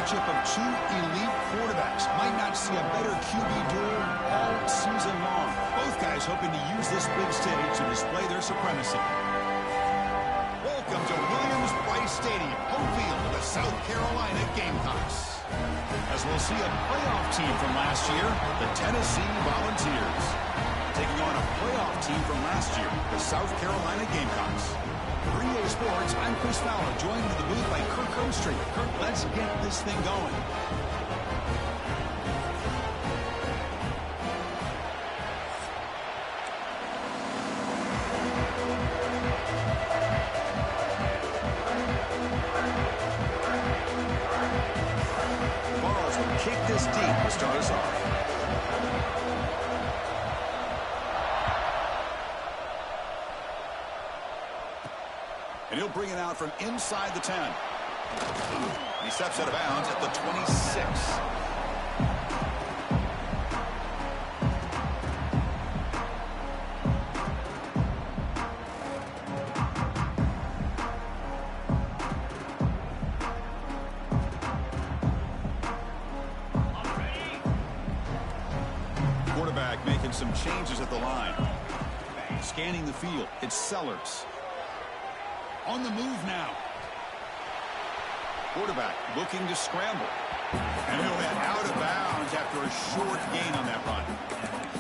matchup of two elite quarterbacks. Might not see a better QB duel all season long. Both guys hoping to use this big stage to display their supremacy. Welcome to Williams-Brice Stadium, home field of the South Carolina Gamecocks. As we'll see a playoff team from last year, the Tennessee Volunteers, taking on a playoff team from last year, the South Carolina Gamecocks. For EA Sports, I'm Chris Fowler, joined in the booth by Kirk Herbstreit. Kirk, let's get this thing going. Barnes will kick this deep to start us off. And he'll bring it out from inside the 10. He steps out of bounds at the 26. Quarterback making some changes at the line. Scanning the field, it's Sellers. On the move now. Quarterback looking to scramble. And he'll head out of bounds after a short gain on that run.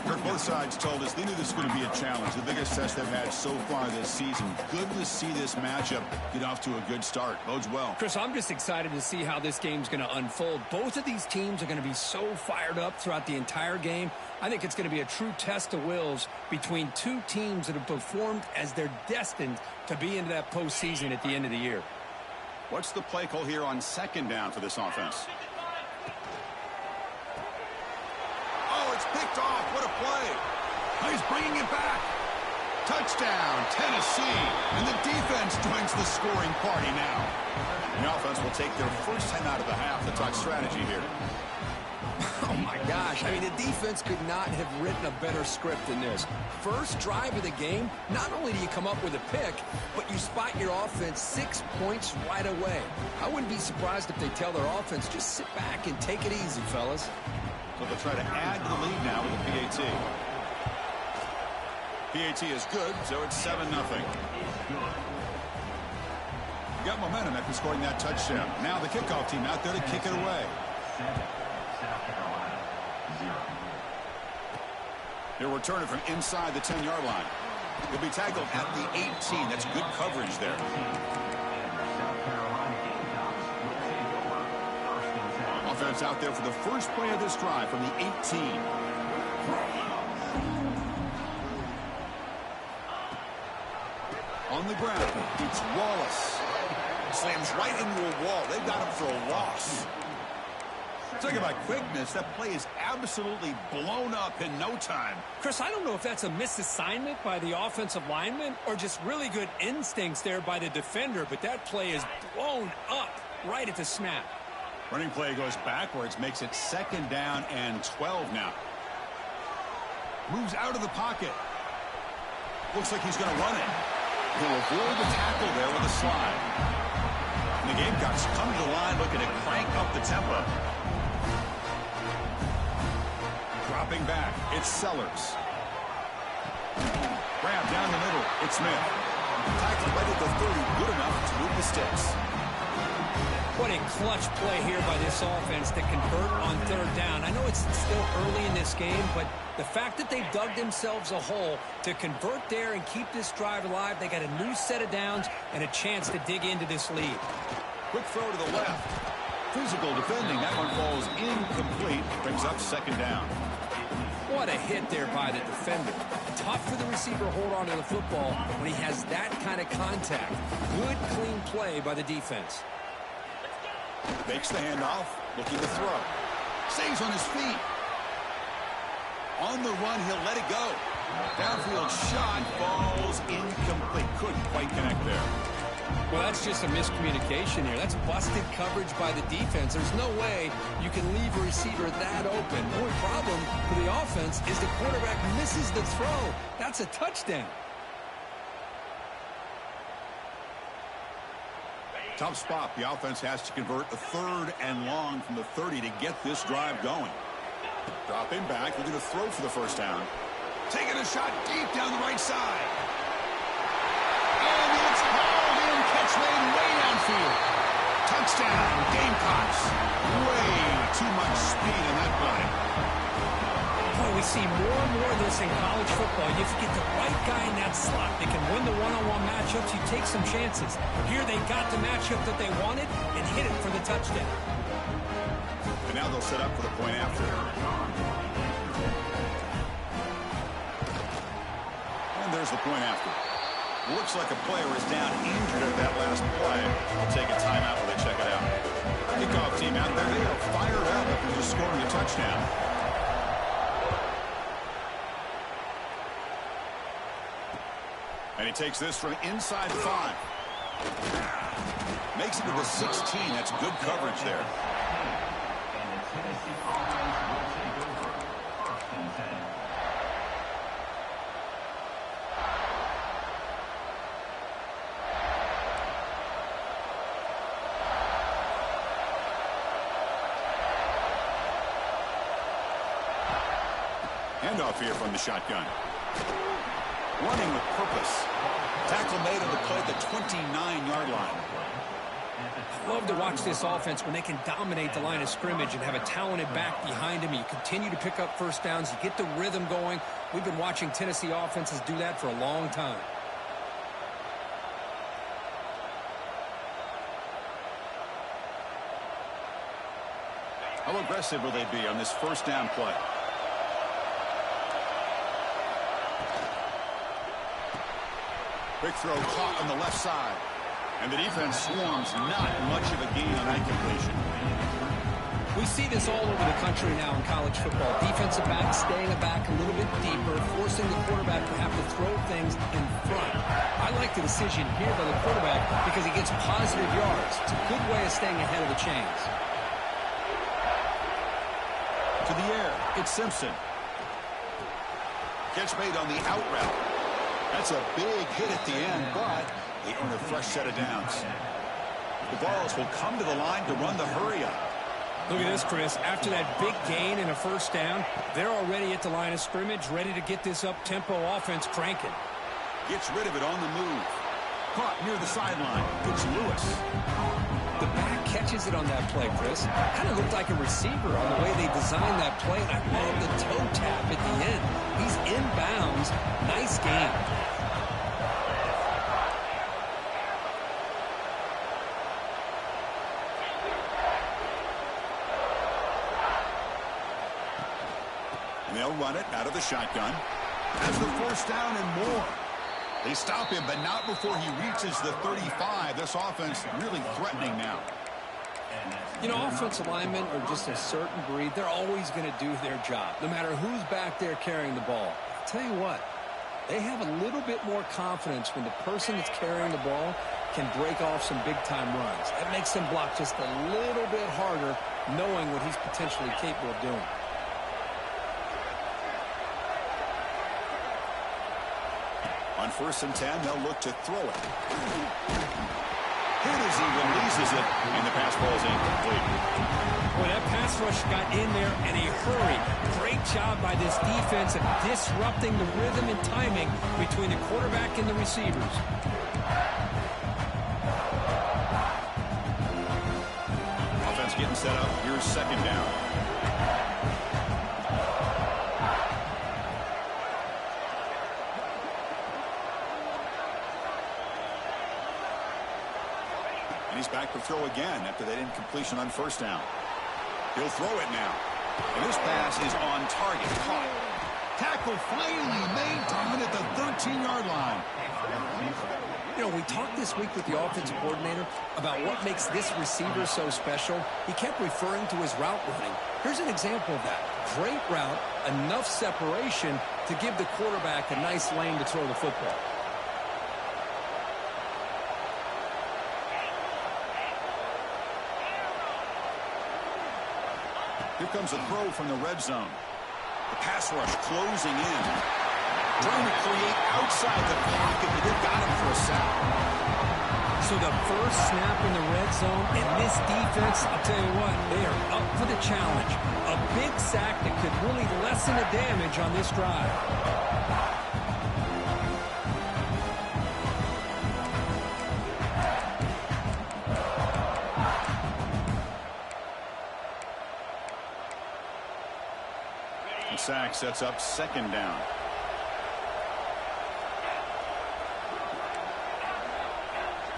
Kirk, both sides told us they knew this was going to be a challenge. The biggest test they've had so far this season. Good to see this matchup get off to a good start. Bodes well. Chris, I'm just excited to see how this game's going to unfold. Both of these teams are going to be so fired up throughout the entire game. I think it's going to be a true test of wills between two teams that have performed as they're destined to be into that postseason at the end of the year. What's the play call here on second down for this offense? Oh, it's picked off. What a play. Oh, he's bringing it back. Touchdown, Tennessee. And the defense joins the scoring party now. The offense will take their first time out of the half to talk strategy here. Oh, my gosh. I mean, the defense could not have written a better script than this. First drive of the game, not only do you come up with a pick, but you spot your offense 6 points right away. I wouldn't be surprised if they tell their offense, just sit back and take it easy, fellas. So they'll try to add to the lead now with a PAT. PAT is good, so it's 7-0. Got momentum after scoring that touchdown. Now the kickoff team out there to kick it away. He'll return it from inside the 10-yard line. He'll be tackled at the 18. That's good coverage there. Offense out there for the first play of this drive from the 18. On the ground, it's Wallace. Slams right into a wall. They've got him for a loss. Talking about quickness, that play is absolutely blown up in no time. Chris, I don't know if that's a misassignment by the offensive lineman or just really good instincts there by the defender, but that play is blown up right at the snap. Running play goes backwards, makes it 2nd down and 12 now. Moves out of the pocket. Looks like he's going to run it. He'll avoid the tackle there with a slide. And the Gamecocks come to the line looking to crank up the tempo. Dropping back, it's Sellers. Grab down the middle, it's Smith. Tackle right at the 30, good enough to move the sticks. What a clutch play here by this offense to convert on 3rd down. I know it's still early in this game, but the fact that they dug themselves a hole to convert there and keep this drive alive, they got a new set of downs and a chance to dig into this lead. Quick throw to the left. Physical defending, that one falls incomplete, brings up 2nd down. What a hit there by the defender. Tough for the receiver to hold on to the football when he has that kind of contact. Good, clean play by the defense. Makes the handoff, looking to throw. Stays on his feet. On the run, he'll let it go. Downfield shot falls incomplete. Couldn't quite connect there. Well, that's just a miscommunication here. That's busted coverage by the defense. There's no way you can leave a receiver that open. The only problem for the offense is the quarterback misses the throw. That's a touchdown. Tough spot. The offense has to convert a 3rd and long from the 30 to get this drive going. Dropping back. They're going to throw for the first down. Taking a shot deep down the right side. And it's hauled in. Catch made way downfield. Touchdown, Gamecocks. Way too much speed in that play. Boy, we see more and more of this in college football. If you get the right guy in that slot, they can win the one-on-one matchups. You take some chances. Here they got the matchup that they wanted and hit it for the touchdown. And now they'll set up for the point after. And there's the point after. Looks like a player is down injured at that last play. They'll take a timeout while they check it out. Kickoff team out there. They are fired up after just scoring a touchdown. And he takes this from inside the 5. Makes it to the 16. That's good coverage there. Handoff here from the shotgun. Running with purpose. Tackle made on the play at the 29-yard line. I love to watch this offense when they can dominate the line of scrimmage and have a talented back behind him. You continue to pick up first downs. You get the rhythm going. We've been watching Tennessee offenses do that for a long time. How aggressive will they be on this first down play? Quick throw caught on the left side. And the defense swarms. Not much of a gain on that completion. We see this all over the country now in college football. Defensive backs staying back a little bit deeper, forcing the quarterback to have to throw things in front. I like the decision here by the quarterback because he gets positive yards. It's a good way of staying ahead of the chains. To the air. It's Simpson. Catch made on the out route. That's a big hit at the end, but they earn a fresh set of downs. The Vols will come to the line to run the hurry up. Look at this, Chris. After that big gain and a first down, they're already at the line of scrimmage, ready to get this up-tempo offense cranking. Gets rid of it on the move. Caught near the sideline. It's Lewis. The back catches it on that play, Chris. Kind of looked like a receiver on the way they designed that play. And I love the toe tap at the end. He's inbounds. Nice game. And they'll run it out of the shotgun. Has the first down and more. They stop him, but not before he reaches the 35. This offense really threatening now. You know, offensive linemen are just a certain breed. They're always going to do their job, no matter who's back there carrying the ball. I'll tell you what, they have a little bit more confidence when the person that's carrying the ball can break off some big-time runs. That makes them block just a little bit harder, knowing what he's potentially capable of doing. On 1st and 10, they'll look to throw it. Hit as he releases it, and the pass ball is incomplete. Well, that pass rush got in there in a hurry. Great job by this defense of disrupting the rhythm and timing between the quarterback and the receivers. Offense getting set up. Here's 2nd down. And he's back to throw again after that incompletion on 1st down. He'll throw it now. And this pass is on target. Caught. Tackle finally made down at the 13-yard line. You know, we talked this week with the offensive coordinator about what makes this receiver so special. He kept referring to his route running. Here's an example of that. Great route, enough separation to give the quarterback a nice lane to throw the football. Here comes a throw from the red zone. The pass rush closing in. Trying to create outside the pocket, but they've got him for a sack. So the first snap in the red zone, and this defense, I'll tell you what, they are up for the challenge. A big sack that could really lessen the damage on this drive. The sack sets up second down.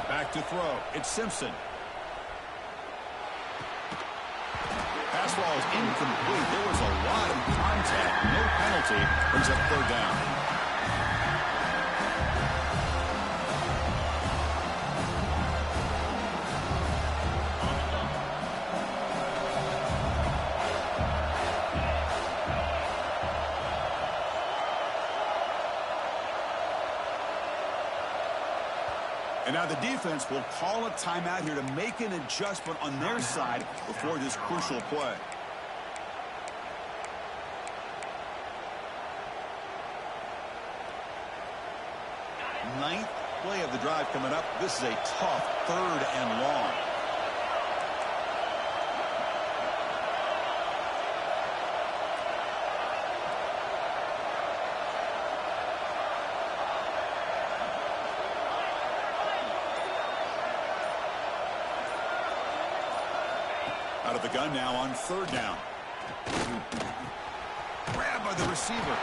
Back to throw. It's Simpson. Pass ball is incomplete. There was a lot of contact. No penalty. Brings up third down. And now the defense will call a timeout here to make an adjustment on their side before this crucial play. Ninth play of the drive coming up. This is a tough third and long. Out of the gun now on third down. Grabbed by the receiver.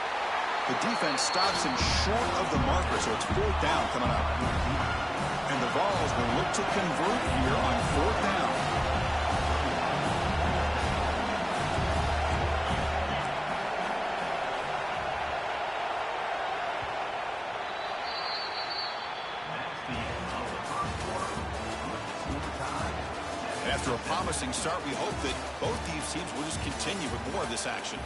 The defense stops him short of the marker, so it's fourth down coming up. And the Vols will look to convert here on fourth down. After a promising start, we hope that both these teams will just continue with more of this action.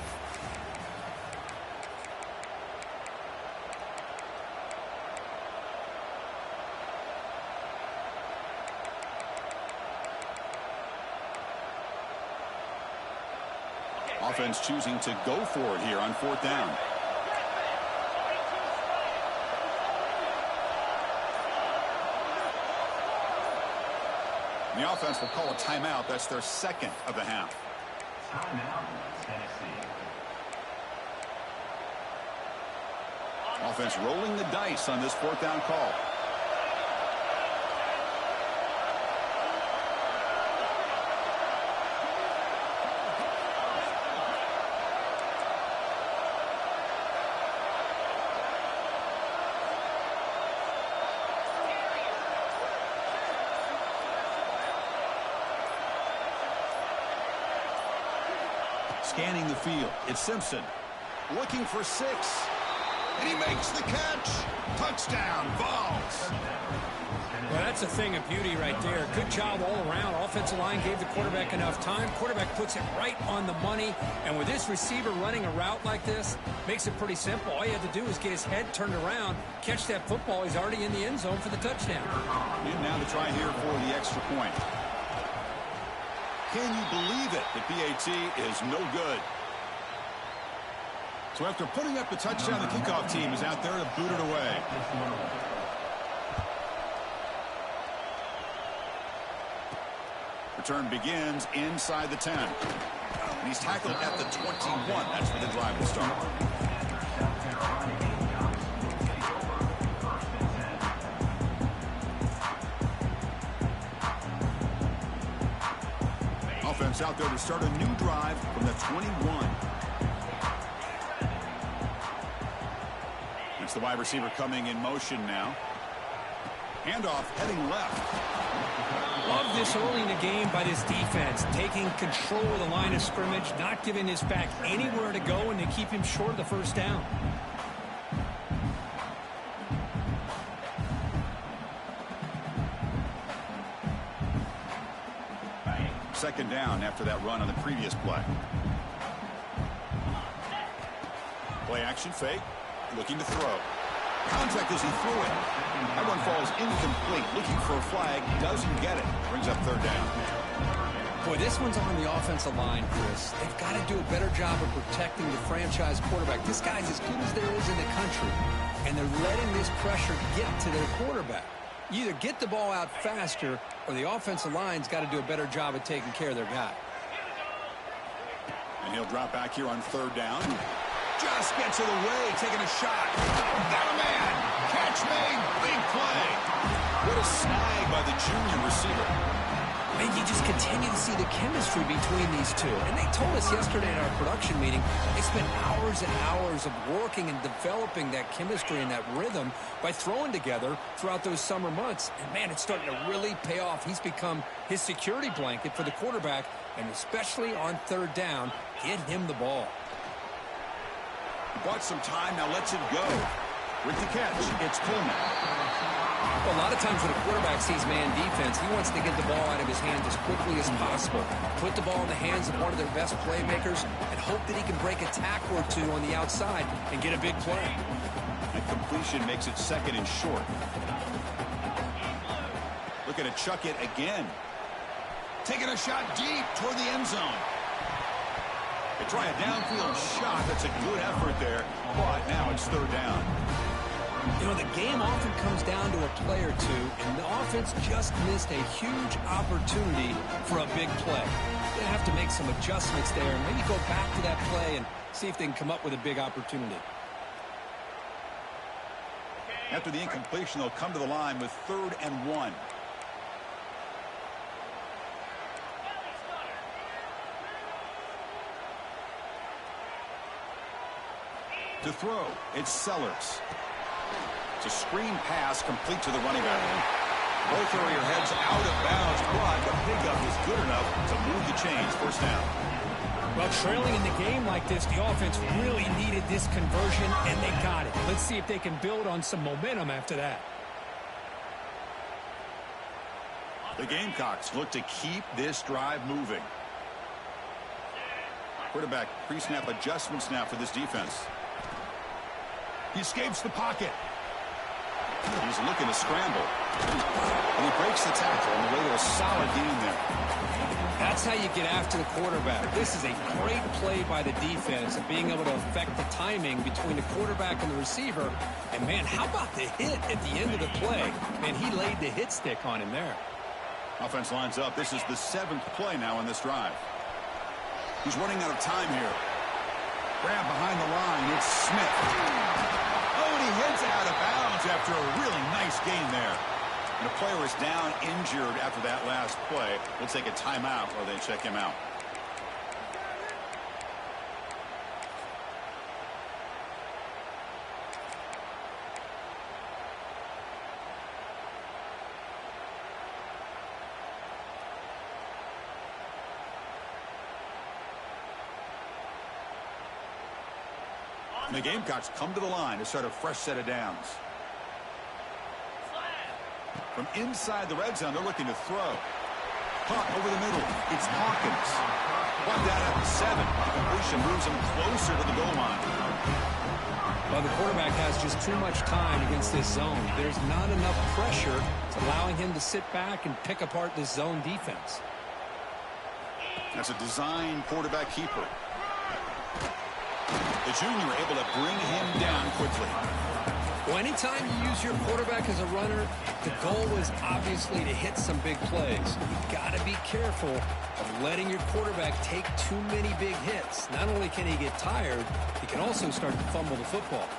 Offense choosing to go for it here on fourth down. The offense will call a timeout. That's their second of the half. Timeout, Tennessee. Offense rolling the dice on this fourth down call. Scanning the field. It's Simpson. Looking for 6. And he makes the catch. Touchdown, Vols. Well, that's a thing of beauty right there. Good job all around. Offensive line gave the quarterback enough time. Quarterback puts it right on the money. And with this receiver running a route like this, makes it pretty simple. All you have to do is get his head turned around, catch that football. He's already in the end zone for the touchdown. And now the try here for the extra point. Can you believe it? The PAT is no good. So after putting up the touchdown, the kickoff team is out there to boot it away. Return begins inside the 10. And he's tackled at the 21. That's where the drive will start. Offense out there to start a new drive from the 21. It's the wide receiver coming in motion now. Handoff heading left. Love this early in the game by this defense, taking control of the line of scrimmage, not giving his back anywhere to go, and to keep him short of the first down. Second down after that run on the previous play. Play action fake. Looking to throw. Contact as he threw it. That one falls incomplete. Looking for a flag. Doesn't get it. Brings up third down. Boy, this one's on the offensive line, Chris. They've got to do a better job of protecting the franchise quarterback. This guy's as good as there is in the country, and they're letting this pressure get to their quarterback. You either get the ball out faster or the offensive line's got to do a better job of taking care of their guy. And he'll drop back here on 3rd down. Just gets it away, taking a shot. Got a man. Catch made. Big play. What a snag by the junior receiver. And you just continue to see the chemistry between these two. And they told us yesterday in our production meeting, they spent hours and hours of working and developing that chemistry and that rhythm by throwing together throughout those summer months. And, man, it's starting to really pay off. He's become his security blanket for the quarterback, and especially on 3rd down, get him the ball. He bought some time, now lets it go. With the catch, it's Coleman. Well, a lot of times when a quarterback sees man defense, he wants to get the ball out of his hands as quickly as possible, put the ball in the hands of one of their best playmakers, and hope that he can break a tackle or two on the outside and get a big play. The completion makes it 2nd and short. Looking to chuck it again. Taking a shot deep toward the end zone. They try a downfield shot. That's a good effort there, but now it's 3rd down. You know, the game often comes down to a play or two, and the offense just missed a huge opportunity for a big play. They have to make some adjustments there and maybe go back to that play and see if they can come up with a big opportunity. After the incompletion, they'll come to the line with 3rd and 1. To throw, it's Sellers. It's a screen pass complete to the running back. Both area heads out of bounds, but the pickup is good enough to move the chains. 1st down. Well, trailing in the game like this, the offense really needed this conversion, and they got it. Let's see if they can build on some momentum after that. The Gamecocks look to keep this drive moving. Quarterback pre-snap adjustments now for this defense. He escapes the pocket. He's looking to scramble. And he breaks the tackle on the way to a solid gain there. That's how you get after the quarterback. This is a great play by the defense of being able to affect the timing between the quarterback and the receiver. And, man, how about the hit at the end of the play? Man, he laid the hit stick on him there. Offense lines up. This is the 7th play now on this drive. He's running out of time here. Grab behind the line. It's Smith. Oh, and he heads out of bounds after a really nice gain there. And the player is down injured after that last play. We'll take a timeout while they check him out. And the Gamecocks come to the line to start a fresh set of downs. From inside the red zone, they're looking to throw. Caught over the middle. It's Hawkins. Brought down at the 7. The completion moves him closer to the goal line. Well, the quarterback has just too much time against this zone. There's not enough pressure. It's allowing him to sit back and pick apart this zone defense. That's a design quarterback keeper. The junior able to bring him down quickly. Well, anytime you use your quarterback as a runner, the goal is obviously to hit some big plays. You've got to be careful of letting your quarterback take too many big hits. Not only can he get tired, he can also start to fumble the football.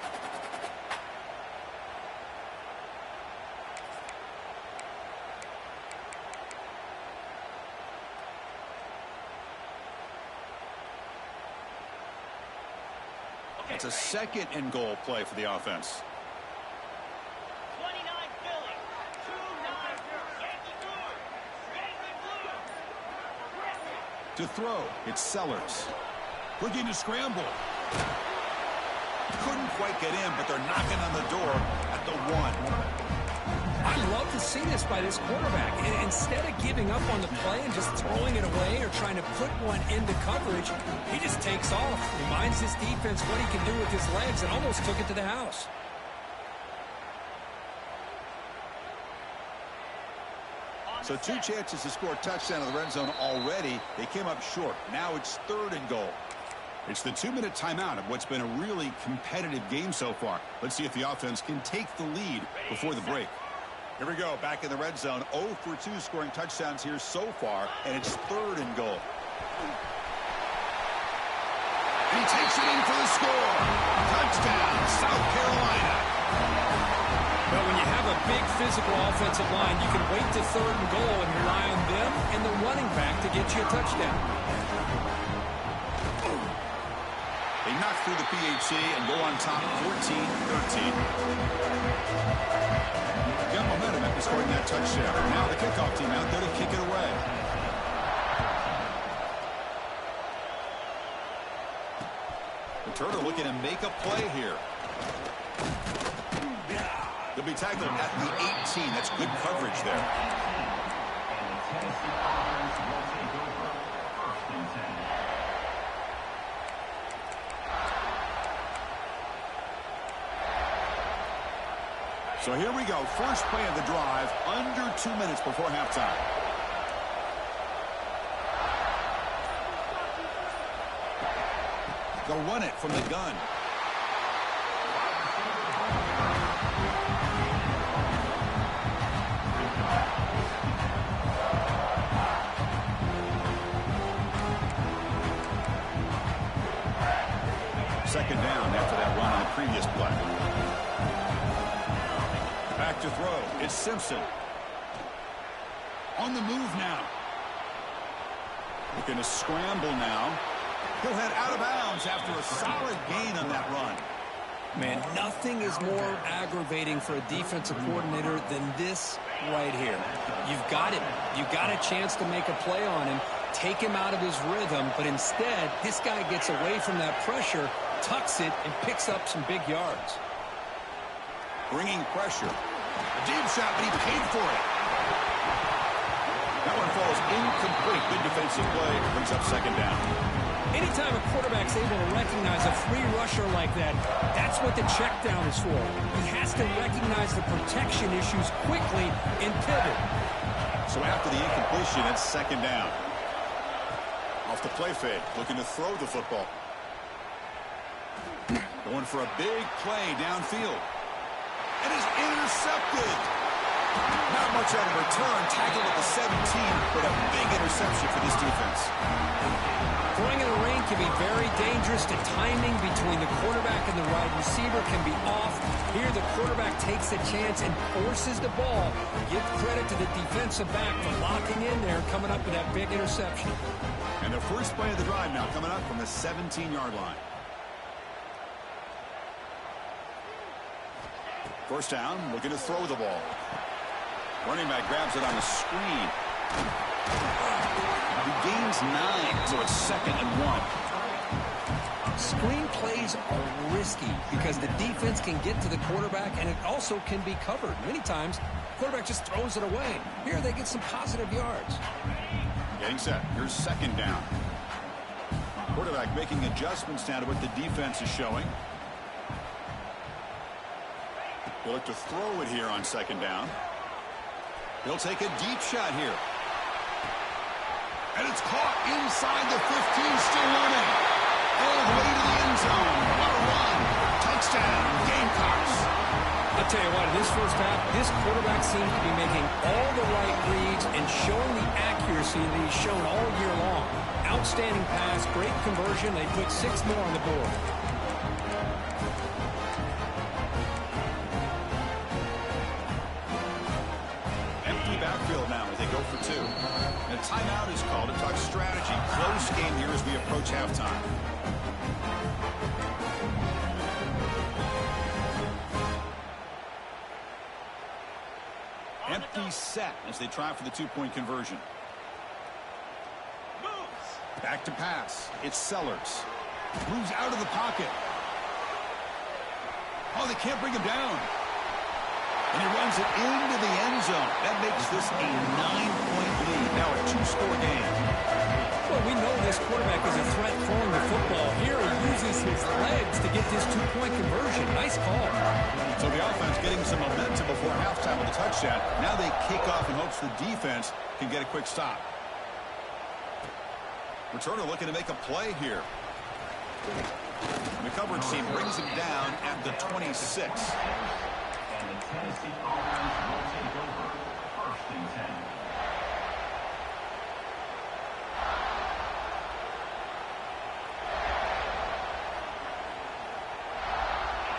It's a 2nd and goal play for the offense. To throw, it's Sellers. Looking to scramble. Couldn't quite get in, but they're knocking on the door at the 1. I love to see this by this quarterback. And instead of giving up on the play and just throwing it away or trying to put one into coverage, he just takes off, reminds his defense what he can do with his legs, and almost took it to the house. So 2 chances to score a touchdown in the red zone already. They came up short. Now it's 3rd and goal. It's the 2-minute timeout of what's been a really competitive game so far. Let's see if the offense can take the lead before the break. Here we go, back in the red zone. 0 for 2 scoring touchdowns here so far, and it's 3rd and goal. He takes it in for the score. Touchdown, South Carolina. Well, when you have a big physical offensive line, you can wait to 3rd and goal and rely on them and the running back to get you a touchdown. They knock through the PHC and go on top 14-13. Got momentum after scoring that touchdown. Now the kickoff team out there to kick it away. Returner looking to make a play here. They'll be tackled at the 18. That's good coverage there. So here we go. First play of the drive, under 2 minutes before halftime. They'll run it from the gun. Second down after that run on the previous play. Back to throw. It's Simpson. On the move now. Looking to scramble now. He'll head out of bounds after a solid gain on that run. Man, nothing is more aggravating for a defensive coordinator than this right here. You've got him. You've got a chance to make a play on him, take him out of his rhythm, but instead, this guy gets away from that pressure, tucks it, and picks up some big yards. Bringing pressure. A deep shot, but he paid for it. That one falls incomplete. Good defensive play. Brings up second down. Anytime a quarterback's able to recognize a free rusher like that, that's what the check down is for. He has to recognize the protection issues quickly and pivot. So after the incompletion, it's second down. Off the play fake, looking to throw the football. Going for a big play downfield. And is intercepted. Not much on a return. Tackled at the 17, but a big interception for this defense. Throwing in the rain can be very dangerous. The timing between the quarterback and the wide receiver can be off. Here, the quarterback takes a chance and forces the ball. Give credit to the defensive back for locking in there, coming up with that big interception. And the first play of the drive now coming up from the 17-yard line. First down, looking to throw the ball. Running back grabs it on the screen. He gains 9, so it's 2nd and 1. Screen plays are risky because the defense can get to the quarterback, and it also can be covered. Many times, the quarterback just throws it away. Here, they get some positive yards. Getting set. Here's second down. Quarterback making adjustments now to what the defense is showing. He'll look to throw it here on second down. He'll take a deep shot here. And it's caught inside the 15, still running. All the way to the end zone. What a run. Touchdown, Gamecocks. I'll tell you what, in this first half, this quarterback seems to be making all the right reads and showing the accuracy that he's shown all year long. Outstanding pass, great conversion. They put 6 more on the board. Backfield now as they go for 2. And a timeout is called to talk strategy. Close game here as we approach halftime. Empty set as they try for the 2-point conversion. Back to pass. It's Sellers. Moves out of the pocket. Oh, they can't bring him down. And he runs it into the end zone. That makes this a 9-point lead. Now a 2-score game. Well, we know this quarterback is a threat throwing the football. Here he uses his legs to get this 2-point conversion. Nice call. So the offense getting some momentum before halftime with a touchdown. Now they kick off in hopes the defense can get a quick stop. Returner looking to make a play here. And the coverage team brings him down at the 26.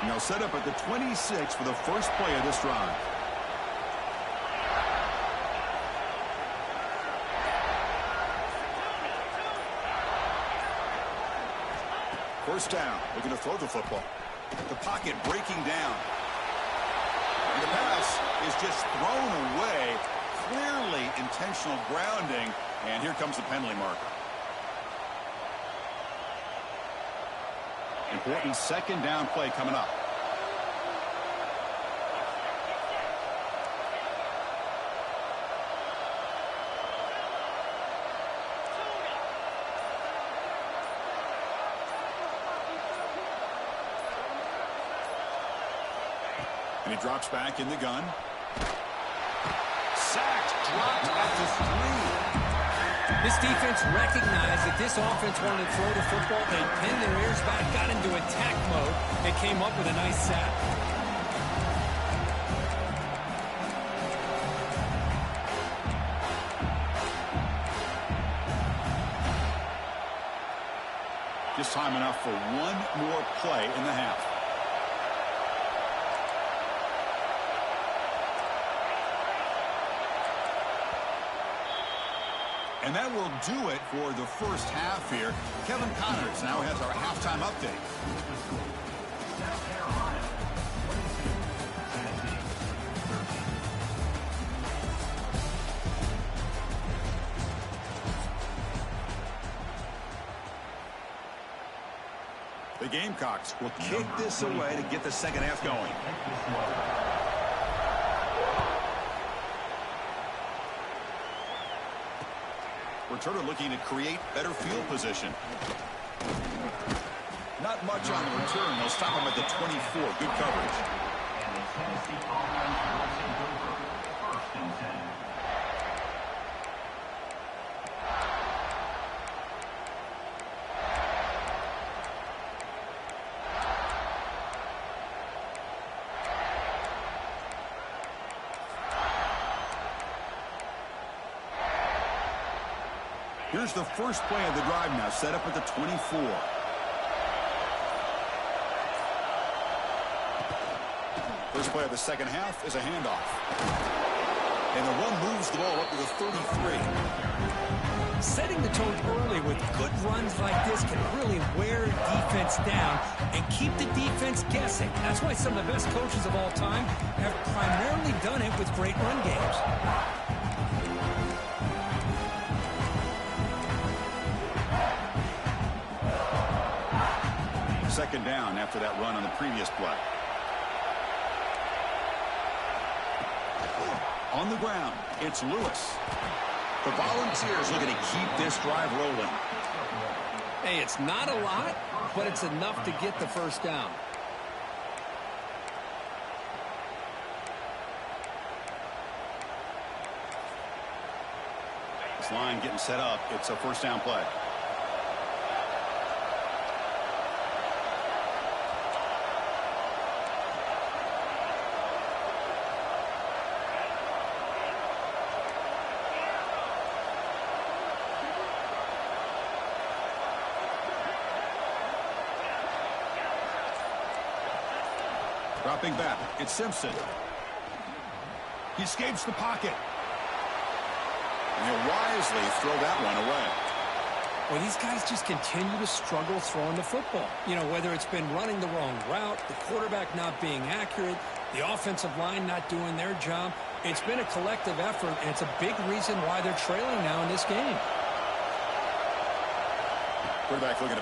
And they'll set up at the 26 for the first play of this drive. First down, looking to throw the football. The pocket breaking down. And the pass is just thrown away. Clearly intentional grounding. And here comes the penalty marker. Important second down play coming up. And he drops back in the gun. Sacked, dropped at the 3. This defense recognized that this offense wanted to throw the football. They pinned their ears back, got into attack mode, and came up with a nice sack. Just time enough for one more play in the half. And that will do it for the first half here. Kevin Connors now has our halftime update. The Gamecocks will kick this away to get the second half going. Returner looking to create better field position. Not much on the return. They'll stop him at the 24. Good coverage. And the Tennessee offense forcing over first and 10. Here's the first play of the drive now, set up at the 24. First play of the second half is a handoff. And the run moves the ball up to the 33. Setting the tone early with good runs like this can really wear defense down and keep the defense guessing. That's why some of the best coaches of all time have primarily done it with great run games. Second down after that run on the previous play. On the ground, it's Lewis. The Volunteers looking to keep this drive rolling. Hey, it's not a lot, but it's enough to get the first down. This line getting set up. It's a first down play. Dropping back, it's Simpson. He escapes the pocket. And he'll wisely throw that one away. Well, these guys just continue to struggle throwing the football. You know, whether it's been running the wrong route, the quarterback not being accurate, the offensive line not doing their job. It's been a collective effort, and it's a big reason why they're trailing now in this game. Quarterback looking